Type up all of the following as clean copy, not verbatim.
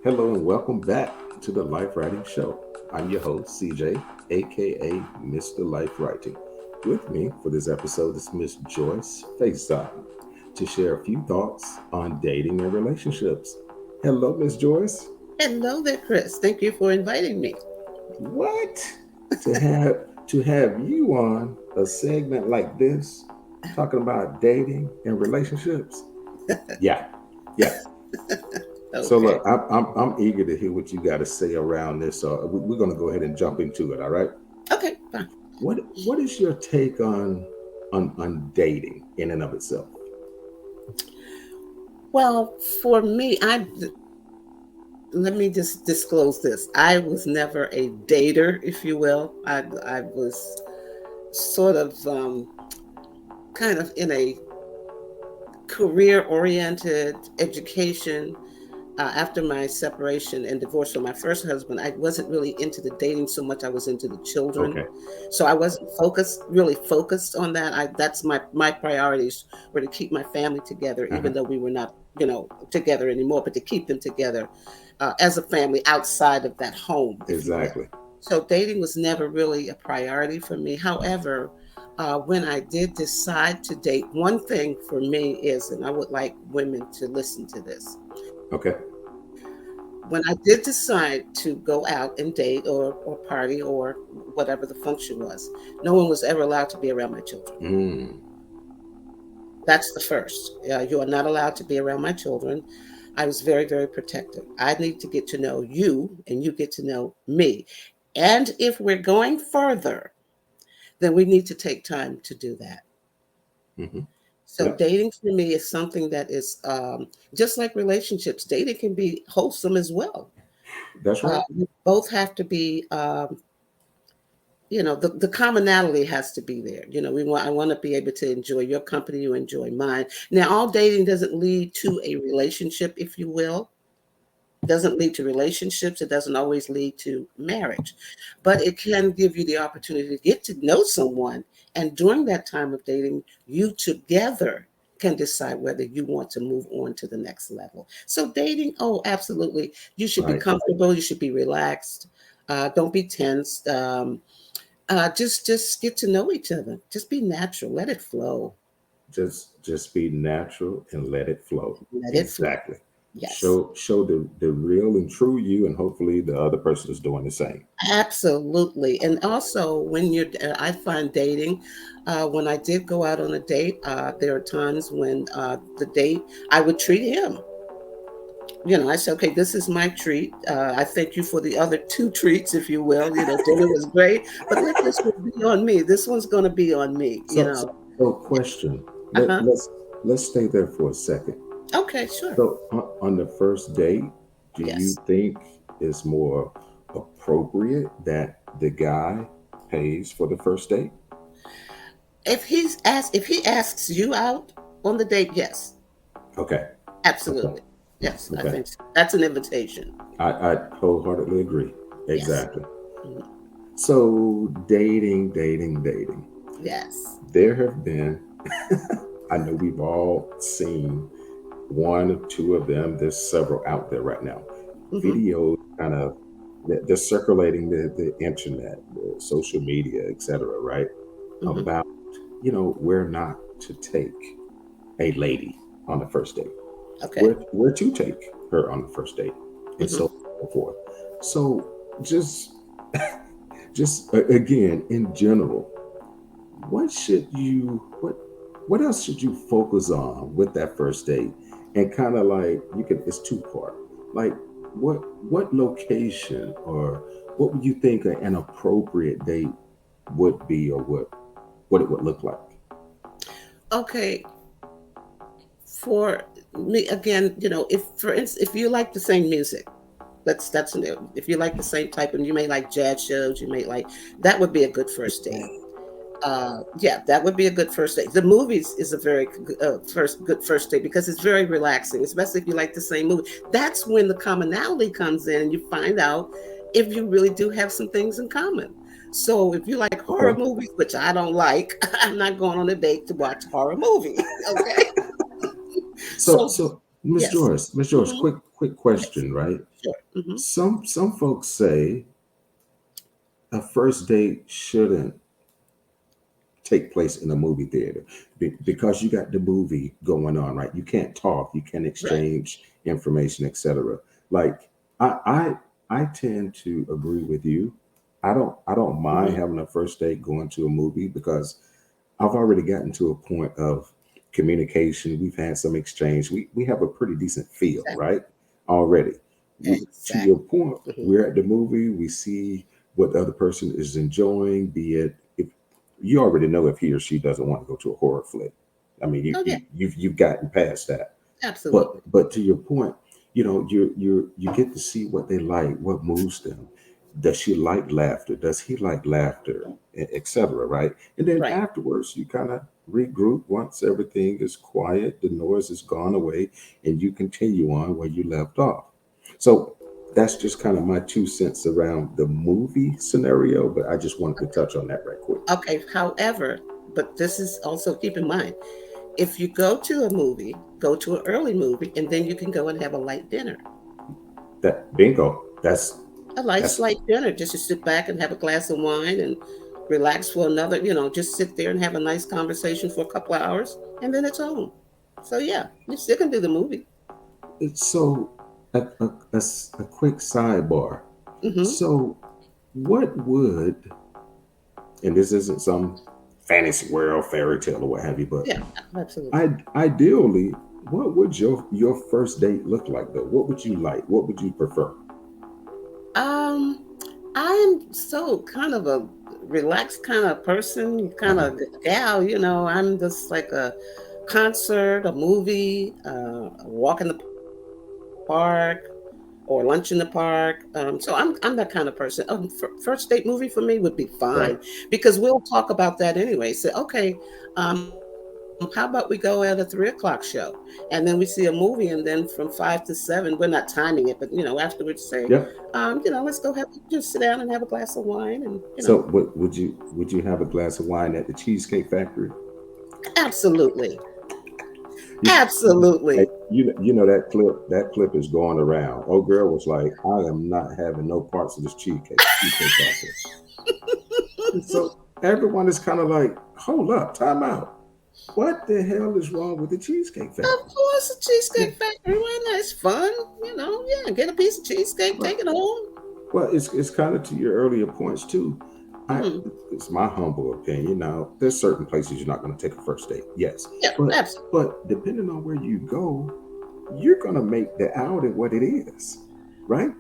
Hello and welcome back to the Life Writing Show. I'm your host, CJ, aka Mr. Life Writing. With me for this episode is Miss Joyce Faison to share a few thoughts on dating and relationships. Hello, Miss Joyce. Hello there, Chris. Thank you for inviting me. What? To have you on a segment like this, talking about dating and relationships? Yeah, yeah. So Okay. look, I'm eager to hear what you got to say around this. So we're going to go ahead and jump into it. All right. Okay, fine. What is your take on dating in and of itself? Well, for me, I let me just disclose this. I was never a dater, if you will. I was sort of kind of in a career-oriented education. After my separation and divorce from my first husband, I wasn't really into the dating so much. I was into the children, Okay. so I wasn't really focused on that. That's my priorities were to keep my family together, Uh-huh. even though we were not, together anymore, but to keep them together as a family outside of that home, if you will. Exactly. So dating was never really a priority for me. However, when I did decide to date, one thing for me is, and I would like women to listen to this, Okay. when I did decide to go out and date or party or whatever the function was, no one was ever allowed to be around my children. Mm. That's the first. You are not allowed to be around my children. I was very, very protective. I need to get to know you and you get to know me. And if we're going further, then we need to take time to do that. Mm-hmm. So Yep. dating for me is something that is just like relationships. Dating can be wholesome as well. That's right. We both have to be the commonality has to be there. I want to be able to enjoy your company, you enjoy mine. Now, all dating doesn't lead to a relationship, if you will. Doesn't lead to relationships. It doesn't always lead to marriage, but it can give you the opportunity to get to know someone, and during that time of dating, you together can decide whether you want to move on to the next level. So dating, oh, absolutely, you should be Right. comfortable, you should be relaxed, don't be tense. Just get to know each other. Just be natural. Let it flow. Just be natural and let it flow. Let it flow. Exactly. Yes, Show the real and true you, and hopefully the other person is doing the same. absolutely. And also, I find dating. When I did go out on a date, there are times when the date I would treat him. I said, okay, this is my treat. I thank you for the other two treats, if you will. Dinner was great, but let this one be on me. This one's going to be on me. So so, so question. Uh Let huh. let's stay there for a second. Okay, sure. So on the first date, do you Yes. think it's more appropriate that the guy pays for the first date? If he asks you out on the date, yes, Okay. Okay. absolutely. Yes, I Okay. think so. That's an invitation. I wholeheartedly agree. Yes. Exactly. Mhm. So dating. Yes. There have been, I know we've all seen one or two of them. There's several out there right now. Hmm. Videos kind of they're circulating the internet, the social media, etc. Right? Hmm. About where not to take a lady on the first date, Okay. where to take her on the first date, and Hmm. so forth. So just again in general, what should you what else should you focus on with that first date? And kind of like you can it's two part. Like what what location or what would you think an appropriate date would be, or what it would look like? Okay. For me, again, if for instance, if you like the same music, if you like the same type, and you may like jazz shows, you may like that would be a good first date. Yeah, that would be a good first date. The movies is a very good first date because it's very relaxing, especially if you like the same movie. That's when the commonality comes in, and you find out if you really do have some things in common. So if you like horror Okay. movies, which I don't like, I'm not going on a date to watch a horror movie. Okay, So so so Yes. Miss Joyce, Hmm. quick Yes. question, right? Sure. Hmm. Some folks say a first date shouldn't take place in a movie theater because you got the movie going on, right? You can't talk, you can't Right. exchange information, etc. Like I, I I tend to agree with you. I don't mind Hmm. having a first date going to a movie because I've already gotten to a point of communication. We've had some exchange. We have a pretty decent feel, Exactly. right? Already. To your Exactly. point, Hmm. we're at the movie. We see what the other person is enjoying. Be it if you already know if he or she doesn't want to go to a horror flick. I mean, Oh yeah. you've gotten past that. Absolutely. But to your point, you get to see what they like, what moves them. Does she like laughter? Does he like laughter? Etc. Right? And then Right. afterwards, you kind of regroup once everything is quiet, the noise is gone away, and you continue on where you left off. So that's just kind of my 2 cents around the movie scenario. But I just wanted to touch on that right quick. Okay. However, but this is also keep in mind, if you go to a movie, go to an early movie, and then you can go and have a light dinner. That bingo. A nice That's light dinner, just to sit back and have a glass of wine and relax for another, just sit there and have a nice conversation for a couple of hours, and then it's home. So yeah, you still can do the movie. it's so a quick sidebar. Hmm. So what would, and this isn't some fantasy world fairy tale or what have you, but Yeah, absolutely. ideally, what would your first date look like though? What would you like? What would you prefer? Um, I'm so kind of a relaxed kind of person, kind Uh-huh. of gal. I'm just like a concert, a movie, a walk in the park, or lunch in the park. So I'm that kind of person. First date movie for me would be Right. fine because we'll talk about that anyway. Say, okay, how about we go at a 3 o'clock show, and then we see a movie, and then from 5 to 7, we're not timing it, but afterwards say, Yep. let's go have just sit down and have a glass of wine, and So would you have a glass of wine at the Cheesecake Factory? absolutely, You, hey, absolutely. you know that clip is going around. Old girl was like, I am not having no parts of this cheesecake factory. And so everyone is kind of like, hold up, time out. What the hell is wrong with the Cheesecake Of Factory? course, a Yeah, cheesecake factory. Why not? It's fun, Yeah, get a piece of cheesecake, well, take it home. well, it's kind of to your earlier points too. I Hmm. it's my humble opinion. Now, there's certain places you're not going to take a first date, yes, Yeah, but absolutely. depending on where you go, you're going to make the outing what it is, right?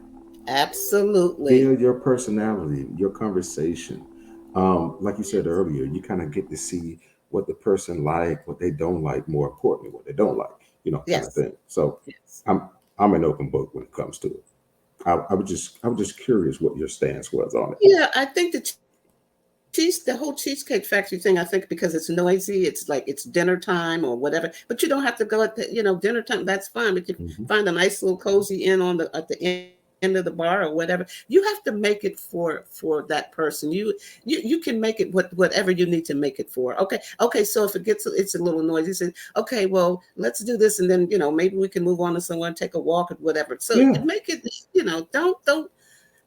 Absolutely. Via your personality, your conversation. Like you said earlier, you kind of get to see what the person like, what they don't like, more importantly, what they don't like, kind of Yes. thing. So Yes. I'm I'm an open book when it comes to it. I was just curious what your stance was on it. Yeah, I think the whole Cheesecake Factory thing, I think because it's noisy, it's like it's dinner time or whatever. But you don't have to go at dinner time. That's fine. But you Mhm. find a nice little cozy inn at the end of the bar or whatever. You have to make it for that person. You can make it whatever you need to make it for. Okay. So if it's a little noisy, say, okay, well, let's do this, and then maybe we can move on to somewhere and take a walk or whatever. So Yeah, make it.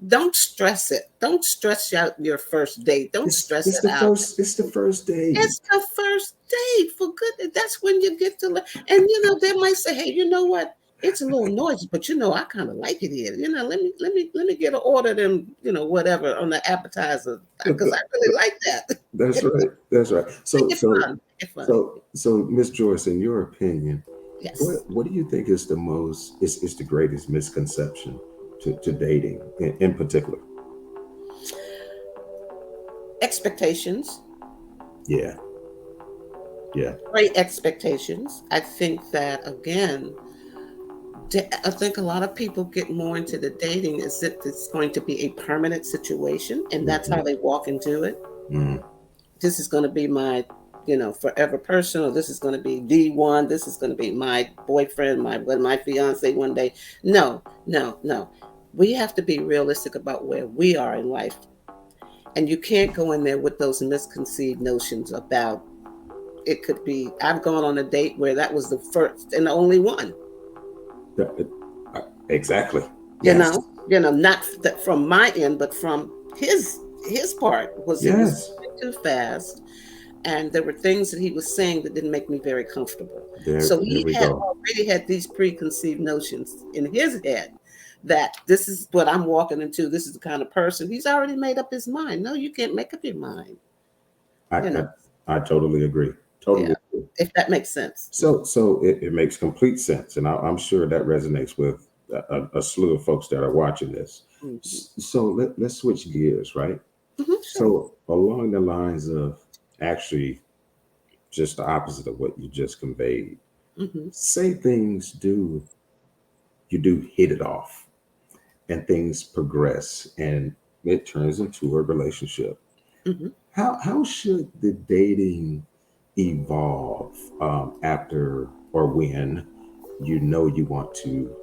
Don't stress it. Don't stress out your first date. Don't stress it out. it's the first date. It's the first date, for goodness. That's when you get to learn. And they might say, "Hey, you know what? It's a little noisy, but I kind of like it here. Let me get an order them, whatever on the appetizer because I really like that. That's right. That's right. Make it fun. Make it fun. So Miss Joyce, in your opinion, Yes. what do you think is is the greatest misconception to dating in particular? Expectations. Yeah, yeah. Great expectations. I think that again, I think a lot of people get more into the dating as if it's going to be a permanent situation, and that's Hmm. how they walk into it. Hmm. This is going to be my, forever person, or this is going to be the one. This is going to be my boyfriend, my fiance one day. No, no, no. We have to be realistic about where we are in life, and you can't go in there with those misconceived notions about it could be. I've gone on a date where that was the first and the only one. Yeah, exactly. You Yes. know, not that from my end, but from his part was he was Yes. moving too fast, and there were things that he was saying that didn't make me very comfortable. So There he we had go. already had these preconceived notions in his head that this is what I'm walking into. This is the kind of person he's already made up his mind. No, you can't make up your mind. I, You know, I totally agree. yeah, Totally agree. if that makes sense. So it makes complete sense, and I'm sure that resonates with a slew of folks that are watching this. Mm-hmm. So let's switch gears, right? Hmm, sure. So along the lines of actually just the opposite of what you just conveyed, Hmm. say things do you do hit it off, and things progress, and it turns into a relationship. Hmm. How should the dating evolve after or when you know you want to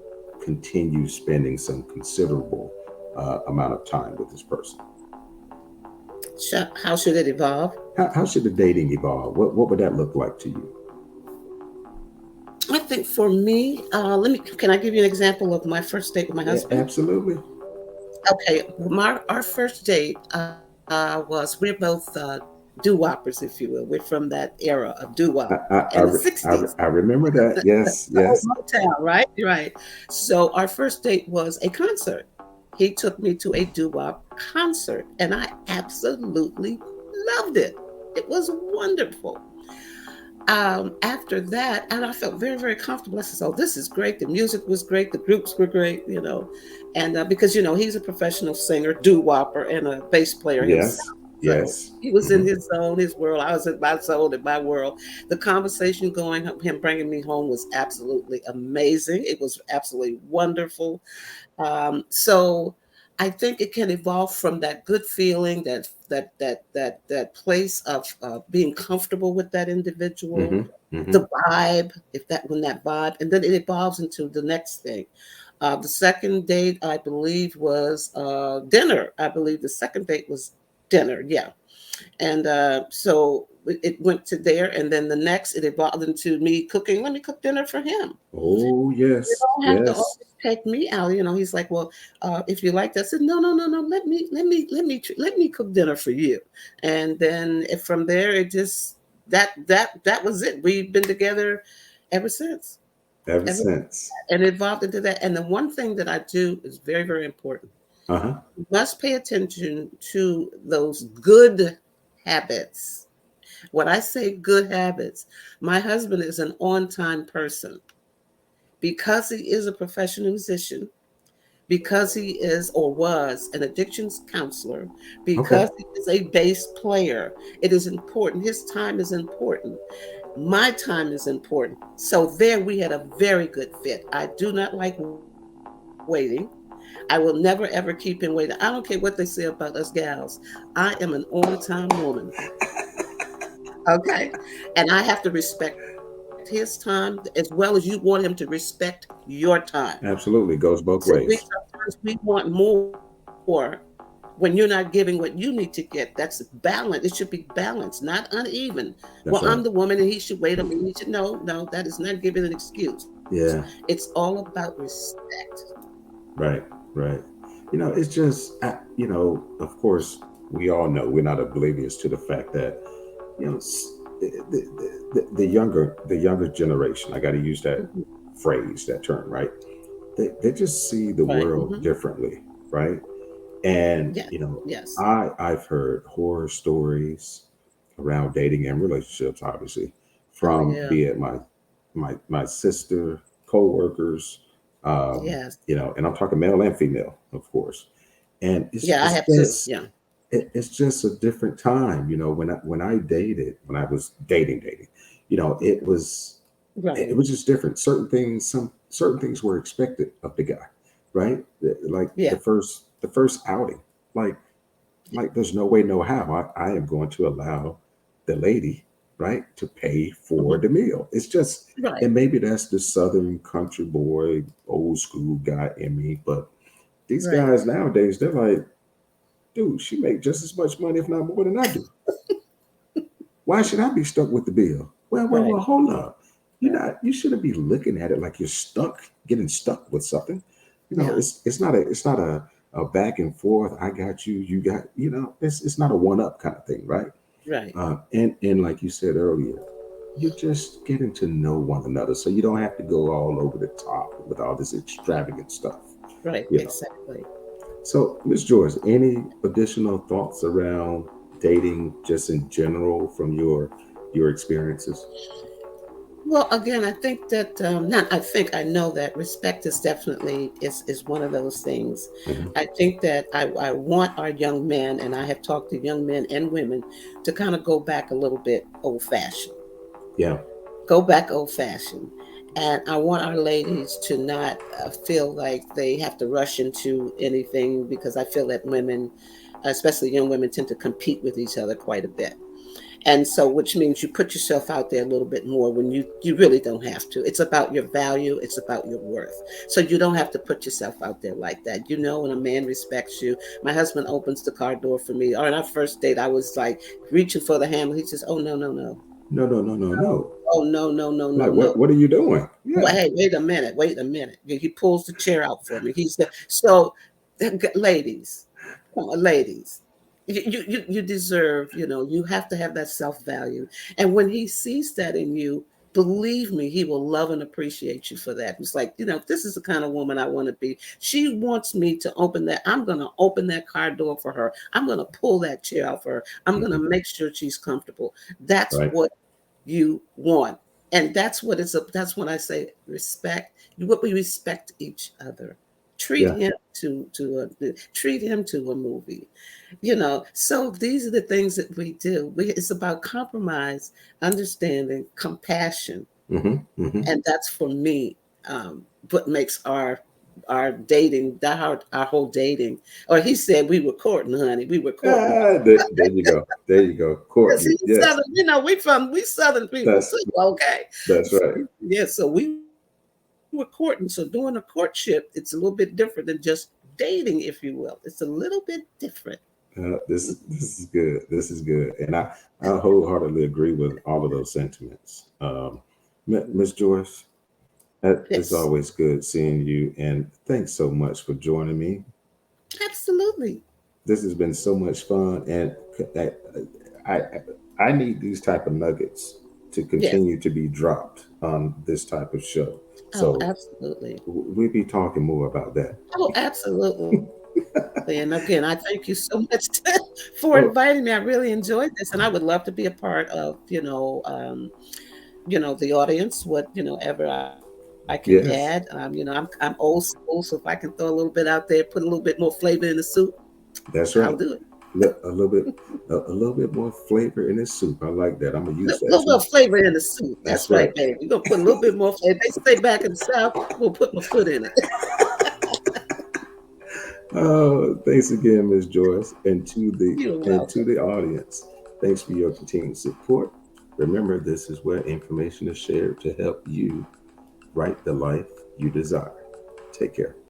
continue spending some considerable amount of time with this person? How should it evolve? How should the dating evolve? What would that look like to you? I think for me, let me. Can I give you an example of my first date with my Yeah, husband? absolutely. Okay, well, my our first date was we're both doo woppers, if you will. We're from that era of doo wop I, I, in I, the re- I, '60s, re- I remember that. Yes, the old yes. Motown, right? Right. So our first date was a concert. He took me to a doo wop concert, and I absolutely loved it. It was wonderful. After that, and I felt very, very comfortable. I said, "Oh, this is great. The music was great. The groups were great, and because he's a professional singer, doo wopper, and a bass player himself. Yes, So yes. he was in Hmm. his zone, his world. I was in my zone, in my world. The conversation going, him bringing me home was absolutely amazing. It was absolutely wonderful. So I think it can evolve from that good feeling, that place of being comfortable with that individual, Hmm. Hmm. the vibe, if that when that vibe, and then it evolves into the next thing. The second date, I believe, was dinner. I believe the second date was dinner. Yeah, and so it went to there, and then the next it evolved into me cooking. Let me cook dinner for him. Oh, You yes, don't have to yes. always take me out. He's like, well, if you like that, I said, no, no, no, no. Let me cook dinner for you. And then from there, it just that was it. We've been together ever since. Ever Ever since. and it evolved into that. And the one thing that I do is very, very important. Uh huh. You must pay attention to those good habits. When I say good habits, my husband is an on-time person because he is a professional musician, because he is or was an addictions counselor, Okay. because he is a bass player. It is important. His time is important. My time is important. So there we had a very good fit. I do not like waiting. I will never ever keep him waiting. I don't care what they say about us gals. I am an on-time woman. Okay. And I have to respect his time as well as you want him to respect your time. Absolutely. Goes See, both we ways. sometimes we want more when you're not giving what you need to get. That's balance. It should be balanced, not uneven. Well, I'm the woman That's and he right. should wait on me. He should no, no, that is not giving an excuse. It's Yeah. all about respect. Right. Right. It's just, of course, we all know we're not oblivious to the fact that, you know, the younger generation, I got to use that Mhm. phrase, that term, right? They just see the Right. world Hmm. differently, right? And Yes. Yes. I've heard horror stories around dating and relationships, obviously, Oh from yeah. be it my sister, co-workers, and I'm talking male and female, of course. And it's Yeah, I it's have too. just Yeah. it's just a different time, when I dated, when I was dating, it was Right. it was just different. Certain things were expected of the guy, right? Like Yeah. the first outing, like there's no way, no how I am going to allow the lady, right, to pay for Hmm. the meal. It's just, Right. and maybe that's the southern country boy, old school guy in me, but these Right. guys nowadays, they're like, dude, she make just as much money, if not more than I do. Why should I be stuck with the bill? Well, Right. hold up. you shouldn't be looking at it like you're stuck, getting stuck with something. Yeah, It's not a back and forth. I got you, you got, it's not a one up kind of thing, right? right, And like you said earlier, you're just getting to know one another, so you don't have to go all over the top with all this extravagant stuff, right, you know. exactly. So, Miss George, any additional thoughts around dating, just in general, from your experiences? Well, again, I think that not. I think I know that respect is definitely is one of those things. Hmm. I think that I want our young men, and I have talked to young men and women, to kind of go back a little bit old fashioned. Yeah. Go back old fashioned. And I want our ladies to not feel like they have to rush into anything, because I feel that women, especially young women, tend to compete with each other quite a bit. And so, which means you put yourself out there a little bit more when you really don't have to. It's about your value, it's about your worth. So you don't have to put yourself out there like that. You know, when a man respects you. My husband opens the car door for me. Or on our first date, I was like reaching for the handle. He says, "Oh, no, no, no. No, no, no, no, no. Oh, no, no, no, no, Like, no. what are you doing? Well, Yeah. hey, wait a minute, wait a minute." He pulls the chair out for me. He said, "So, ladies, come on, ladies, you deserve. You have to have that self value. And when he sees that in you, believe me, he will love and appreciate you for that. It's like, this is the kind of woman I want to be. She wants me to open that. I'm gonna open that car door for her. I'm gonna pull that chair out for her. I'm gonna Hmm. make sure she's comfortable. That's Right. what you want." And that's when I say respect. What we respect each other. Treat Yeah. him treat him to a movie. So these are the things that we do. It's about compromise, understanding, compassion. Hmm. Hmm. And that's for me, what makes our dating, that our whole dating. Or he said we were courting, honey. We were courting. Ah, there you go. There you go. Yes, Courtney. he's Yes. Southern. We Southern people That's too. Okay. that's right. Yeah, so we were courting. So during a courtship, it's a little bit different than just dating, if you will. It's a little bit different. This is good. This is good, and I wholeheartedly agree with all of those sentiments. Miss Joyce, it's Yes, always good seeing you, and thanks so much for joining me. absolutely. This has been so much fun, and I I, I need these type of nuggets to Yes. continue to be dropped on this type of show. Oh, So absolutely. we'll be talking more about that. Oh, absolutely. And again, I thank you so much for inviting me. I really Oh, enjoyed this, and I would love to be a part of, the audience, whatever I can add. yes, I'm old school, so if I can throw a little bit out there, put a little bit more flavor in the soup, that's I'll right. do it. A little bit, a little bit more flavor in this soup. I like that. I'm gonna use A that little bit too. of flavor in the soup. That's That's right. right, baby. We're gonna put a little bit more flavor. They say back in the South, we'll put my foot in it. Thanks again, Miss Joyce, You're and to welcome. the audience. Thanks for your continued support. Remember, this is where information is shared to help you write the life you desire. Take care.